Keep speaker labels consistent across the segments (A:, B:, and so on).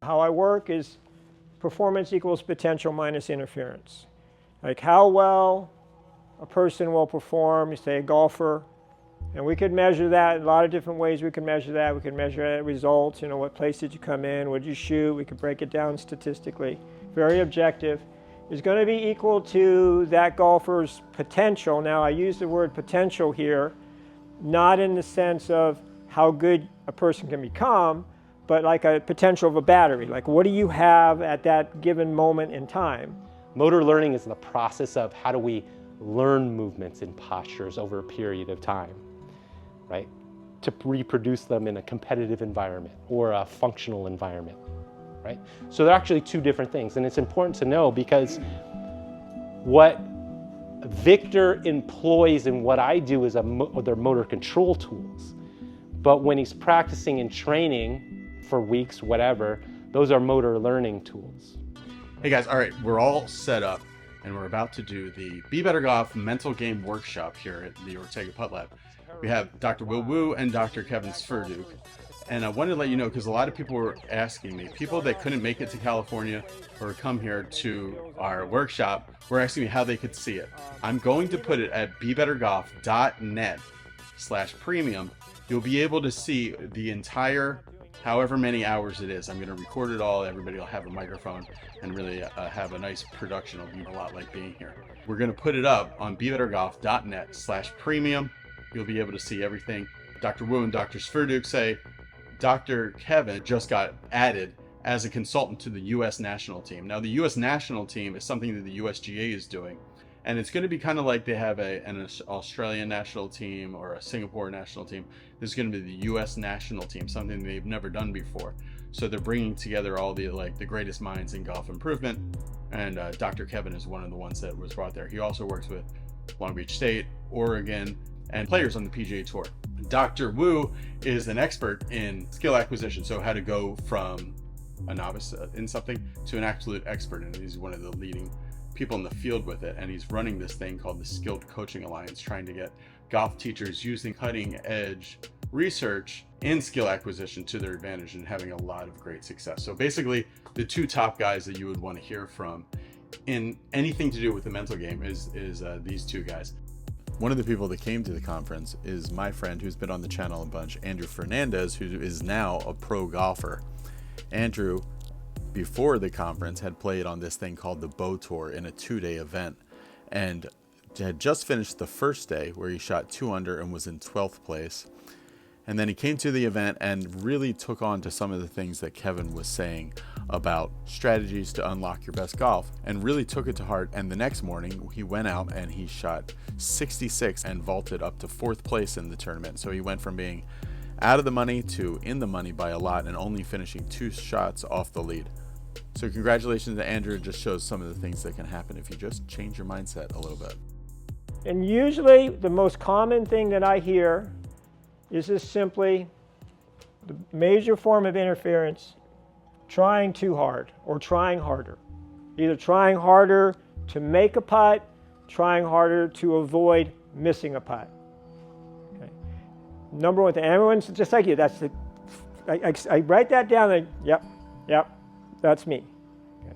A: How I work is performance equals potential minus interference. Like how well a person will perform, say a golfer, and we could measure that in a lot of different ways. We could measure that. We could measure results. What place did you come in? What did you shoot? We could break it down statistically. Very objective. Is going to be equal to that golfer's potential. Now, I use the word potential here, not in the sense of how good a person can become, but like a potential of a battery. Like, what do you have at that given moment in time?
B: Motor learning is the process of how do we learn movements and postures over a period of time, right? To reproduce them in a competitive environment or a functional environment, right? So they're actually two different things, and it's important to know because what Victor employs in what I do is they're motor control tools. But when he's practicing and training for weeks, whatever, those are motor learning tools.
C: Hey guys, all right, we're all set up and we're about to do the Be Better Golf mental game workshop here at the Ortega Putt Lab. We have Dr. Will Wu and Dr. Kevin Sverduk. And I wanted to let you know, because a lot of people were asking me, people that couldn't make it to California or come here to our workshop were asking me how they could see it. I'm going to put it at bebettergolf.net/premium. You'll be able to see the entire however many hours it is. I'm going to record it all. Everybody will have a microphone and really have a nice production. It'll be a lot like being here. We're going to put it up on bebettergolf.net/premium. You'll be able to see everything. Dr. Wu and Dr. Sverduk say Dr. Kevin just got added as a consultant to the U.S. national team. Now, the U.S. national team is something that the USGA is doing. And it's going to be kind of like they have an Australian national team or a Singapore national team. This is going to be the U.S. national team, something they've never done before. So they're bringing together all the greatest minds in golf improvement. And Dr. Kevin is one of the ones that was brought there. He also works with Long Beach State, Oregon, and players on the PGA Tour. Dr. Wu is an expert in skill acquisition, so how to go from a novice in something to an absolute expert. And he's one of the leading people in the field with it, and he's running this thing called the Skilled Coaching Alliance, trying to get golf teachers using cutting edge research in skill acquisition to their advantage and having a lot of great success. So basically the two top guys that you would want to hear from in anything to do with the mental game is these two guys.
D: One of the people that came to the conference is my friend who's been on the channel a bunch, Andrew Fernandez, who is now a pro golfer. Andrew, before the conference, had played on this thing called the Bow Tour in a 2-day event and had just finished the first day where he shot 2 under and was in 12th place. And then he came to the event and really took on to some of the things that Kevin was saying about strategies to unlock your best golf and really took it to heart. And the next morning he went out and he shot 66 and vaulted up to 4th place in the tournament. So he went from being out of the money to in the money by a lot and only finishing 2 shots off the lead. So congratulations to Andrew. It just shows some of the things that can happen if you just change your mindset a little bit.
A: And usually the most common thing that I hear is just simply the major form of interference, trying too hard or trying harder. Either trying harder to make a putt, trying harder to avoid missing a putt. Okay. Number one thing, everyone's just like you, that's the, I write that down and yep, that's me. Okay.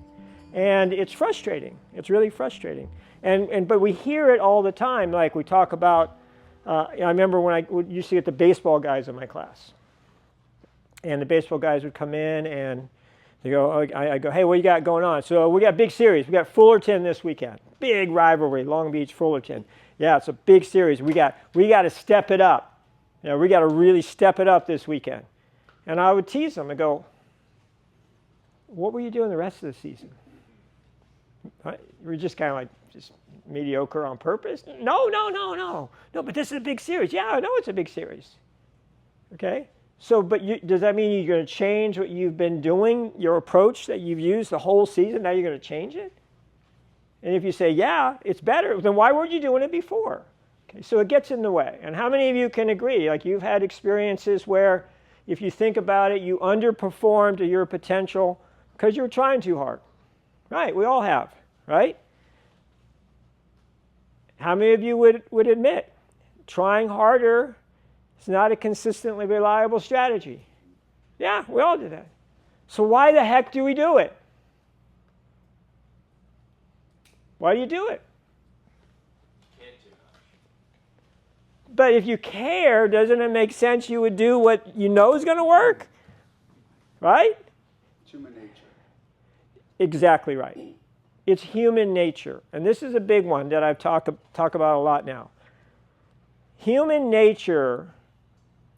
A: And it's frustrating. It's really frustrating. But we hear it all the time. Like we talk about, I remember when I used to get the baseball guys in my class. And the baseball guys would come in and they go, I go, hey, what you got going on? So we got a big series. We got Fullerton this weekend. Big rivalry, Long Beach, Fullerton. Yeah, it's a big series. We got to step it up. You know, we got to really step it up this weekend. And I would tease them and go, what were you doing the rest of the season? We're just kind of like just mediocre on purpose? No, but this is a big series. Yeah, I know it's a big series. Okay? So, but does that mean you're going to change what you've been doing, your approach that you've used the whole season? Now you're going to change it? And if you say, yeah, it's better, then why weren't you doing it before? Okay, so it gets in the way. And how many of you can agree? Like you've had experiences where, if you think about it, you underperformed to your potential because you were trying too hard. Right, we all have, right? How many of you would admit trying harder is not a consistently reliable strategy? Yeah, we all do that. So why the heck do we do it? Why do you do it? But if you care, doesn't it make sense you would do what you know is going to work? Right?
E: Human nature.
A: Exactly right. It's human nature. And this is a big one that I've talk about a lot now. Human nature,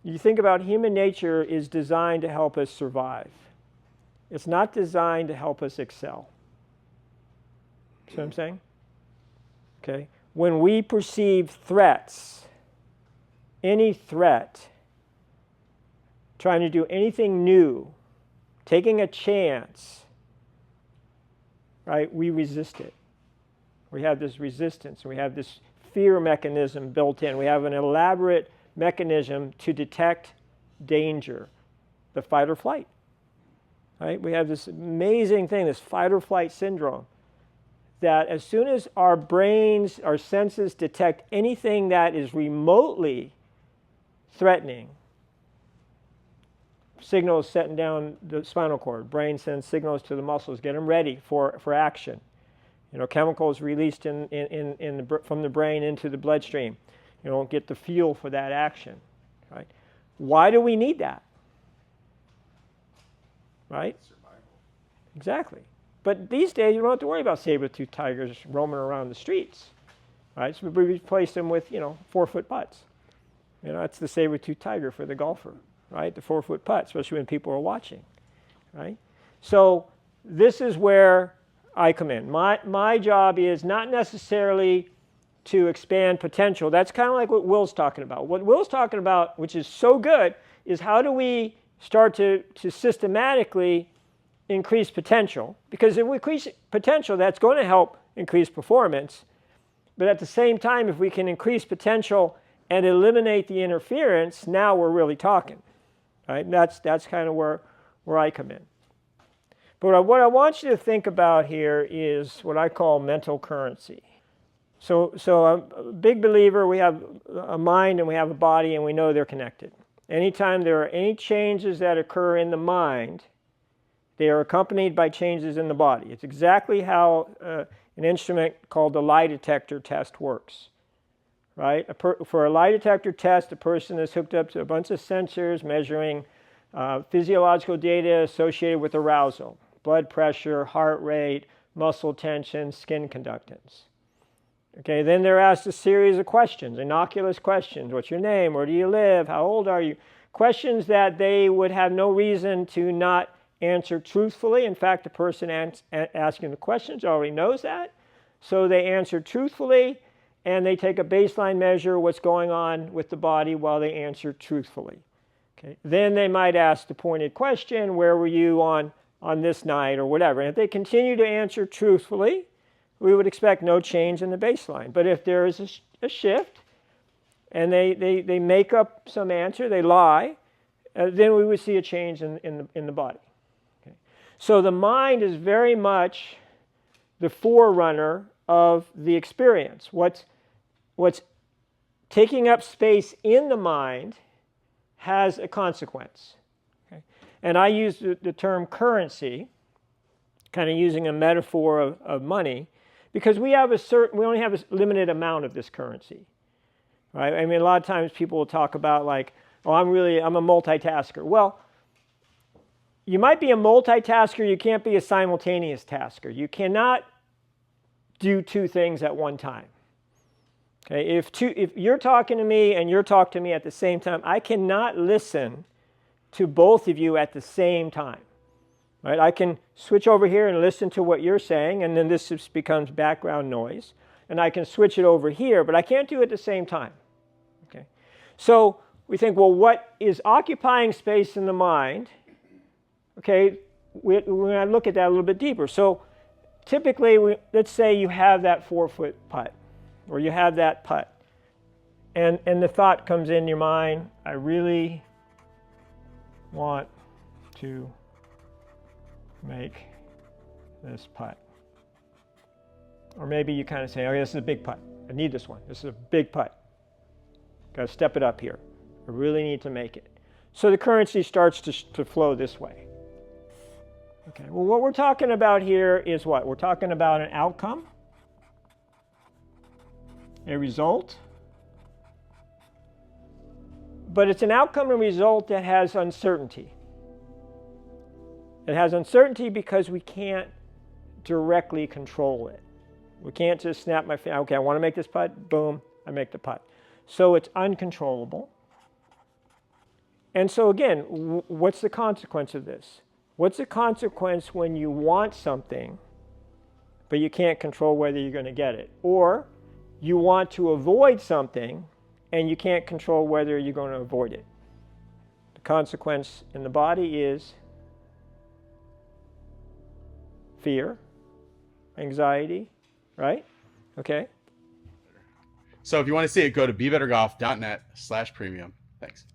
A: you think about human nature, is designed to help us survive. It's not designed to help us excel. See what I'm saying? Okay. When we perceive threats, any threat, trying to do anything new, taking a chance, right, we resist it. We have this resistance. We have this fear mechanism built in. We have an elaborate mechanism to detect danger, the fight or flight. Right? We have this amazing thing, this fight or flight syndrome, that as soon as our brains, our senses detect anything that is remotely threatening, signals setting down the spinal cord, brain sends signals to the muscles, get them ready for action. You know, chemicals released from the brain into the bloodstream. You don't get the fuel for that action. Right? Why do we need that? Right?
E: Survival.
A: Exactly. But these days, you don't have to worry about saber-toothed tigers roaming around the streets. Right? So we replace them with, 4-foot putts. That's the saber-toothed tiger for the golfer. Right? The 4-foot putt, especially when people are watching. Right? So this is where I come in. My job is not necessarily to expand potential. That's kind of like what Will's talking about. What Will's talking about, which is so good, is how do we start to systematically increase potential? Because if we increase potential, that's going to help increase performance. But at the same time, if we can increase potential and eliminate the interference, now we're really talking. Right? That's kind of where I come in. But what I want you to think about here is what I call mental currency. So I'm a big believer we have a mind and we have a body and we know they're connected. Anytime there are any changes that occur in the mind, they are accompanied by changes in the body. It's exactly how an instrument called the lie detector test works. Right? For a lie detector test, a person is hooked up to a bunch of sensors measuring physiological data associated with arousal. Blood pressure, heart rate, muscle tension, skin conductance. Okay, then they're asked a series of questions, innocuous questions. What's your name? Where do you live? How old are you? Questions that they would have no reason to not answer truthfully. In fact, the person asking the questions already knows that. So they answer truthfully, and they take a baseline measure of what's going on with the body while they answer truthfully. Okay. Then they might ask the pointed question, where were you on this night or whatever. And if they continue to answer truthfully, we would expect no change in the baseline. But if there is a shift and they make up some answer, they lie, then we would see a change in the body. Okay. So the mind is very much the forerunner of the experience. What's taking up space in the mind has a consequence. Okay. And I use the term currency, kind of using a metaphor of money, because we only have a limited amount of this currency. Right? I mean, a lot of times people will talk about like, oh, I'm a multitasker. Well, you might be a multitasker, you can't be a simultaneous tasker. You cannot do two things at one time. Okay? If you're talking to me and you're talking to me at the same time, I cannot listen to both of you at the same time. Right? I can switch over here and listen to what you're saying, and then this just becomes background noise. And I can switch it over here, but I can't do it at the same time. Okay? So we think, well, what is occupying space in the mind? Okay, we're going to look at that a little bit deeper. So typically, let's say you have that 4-foot putt, or you have that putt, and the thought comes in your mind, I really want to make this putt. Or maybe you kind of say, okay, this is a big putt. I need this one. This is a big putt. Got to step it up here. I really need to make it. So the currency starts to flow this way. Okay, well, what we're talking about here is what? We're talking about an outcome, a result, but it's an outcome and result that has uncertainty. It has uncertainty because we can't directly control it. We can't just snap my finger, okay, I want to make this putt, boom, I make the putt. So it's uncontrollable. And so again, what's the consequence of this? What's the consequence when you want something, but you can't control whether you're going to get it? Or you want to avoid something, and you can't control whether you're going to avoid it. The consequence in the body is fear, anxiety, right? Okay.
C: So if you want to see it, go to bebettergolf.net/premium. Thanks.